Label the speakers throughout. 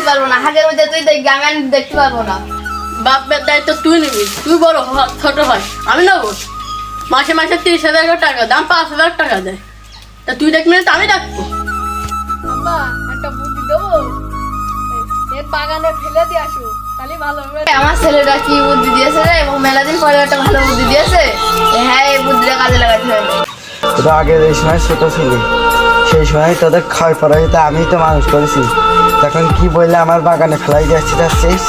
Speaker 1: পারবো না, হাগের মধ্যে তুই দেখবি, আমি দেখতে পারবো না।
Speaker 2: বাপের দায়িত্ব তুই নিবি, তুই বড় ছোট ভাই, আমি নেবো। মাসে মাসে 30,000 টাকা দাম, 5,000 টাকা দেয়, তা তুই দেখবি না তো আমি দেখবো।
Speaker 3: আম্মা একটা বুদ্ধি দেবো, এর বাগানে ফেলে দিয়ে আসো, তাহলে ভালো হবে।
Speaker 1: আমার ছেলেটা কি বুদ্ধি দিয়েছে রে, এবং মেলা দিন পরে একটা ভালো বুদ্ধি দিয়েছে। হ্যাঁ, এই বুদ্ধিটা কাজে লাগাতে হবে।
Speaker 4: তোরা আগে যে সময় ছোট ছিলি সেই সময় তোদের খাওয়াই পড়াই তো আমি তো মানুষ করেছি, তখন কি বললে আমার বাগানে ফেলাই যাচ্ছিস?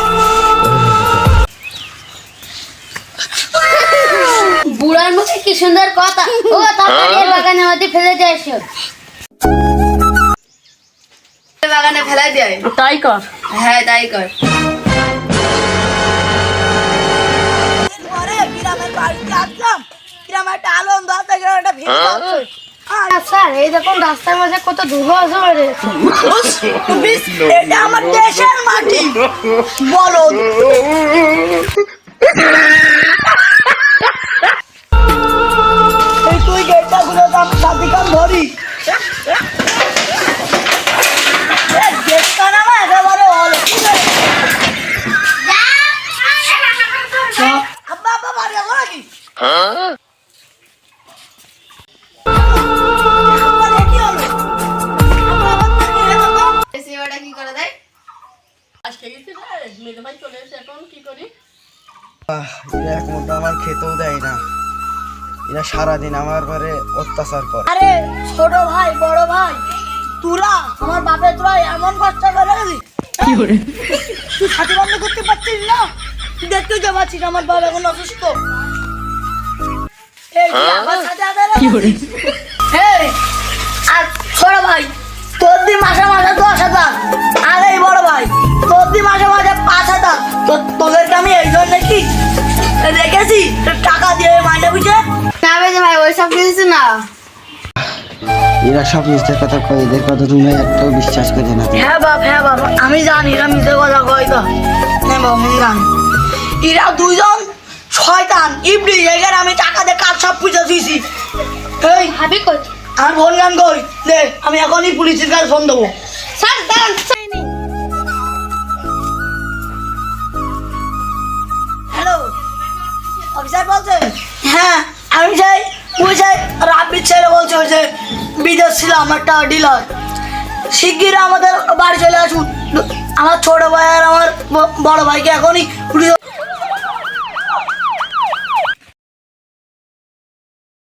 Speaker 5: বুড়ার মুখে কি সুন্দর কথা, ও তাড়াতাড়ি এর বাগানের মধ্যে ফেলে দিয়ে এসো।
Speaker 1: বাগানে ফেলাই দেয়।
Speaker 2: তাই কর।
Speaker 1: হ্যাঁ, তাই কর।
Speaker 3: গ্রামের বাড়িতে আসলাম, গ্রামে একটা আনন্দ আছে, একটা ভিড় আছে।
Speaker 5: স্যার এই দেখুন রাস্তার মাঝে কত ধুলো আছে
Speaker 3: এটা আমার দেশের মাটি, বলো তুই গেটটা ঘুরে আমি সাথে কান ধরি। গেটটা না একেবারে আব্বা আব্বা বাড়ি যাবো নাকি?
Speaker 1: সেবাটা কি করে দেয়?
Speaker 2: আজকে গেছি রে, মেজো ভাই চলে এসে, এখন কি করি?
Speaker 4: এরা এক মুঠো আমার খেতেও দেয় না, এরা সারাদিন আমার ঘরে অত্যাচার করে।
Speaker 3: আরে ছোট ভাই বড় ভাই, তোরা আমার বাপের তোরা এমন কষ্ট করে গেলি, তুই সাথে বন্ধ করতে পারছিস না? দেখতে যে পাচ্ছিস আমার বাবা এখন অসুস্থ। এই তুই আমার সাথে এই, আর ছোট ভাই তোর দি মাসে মাসে 10,000, আর এই বড় ভাই তোর দি মাসে মাসে 5,000। তোদেরকে আমি এই জন্য কি রেখেছি টাকা দিয়ে মাইনে বুঝে।
Speaker 1: না বেজে ভাই, ওই সব কিছু না।
Speaker 4: এরা সব মিথ্যে কথা কয়, এদের কথা তুমি একটাও বিশ্বাস করে না।
Speaker 3: হ্যাঁ বাপ আমি জানি এরা মিথ্যে কথা কয় তো, হ্যাঁ বাপ আমি জানি। এরা দুইজন শয়তান ইবলিশ, এখানে আমি টাকা দিয়ে কাজ সব পুজো দিয়েছি। এই
Speaker 5: ভাবি কই?
Speaker 3: আমার ফোন গান কই দে, আমি এখনই পুলিশের কাছে ফোন দেবো।
Speaker 5: স্যার দাঁড়ান।
Speaker 3: হ্যালো অফিসার বলছেন? হ্যাঁ আমি ওই রাব্বির ছেলে বলছে, ওই যে বিদেশ ছিলাম একটা ডিলার, শিগগির আমাদের বাড়ি চলে আসুন। আমার ছোট ভাই আর আমার বড় ভাইকে এখনই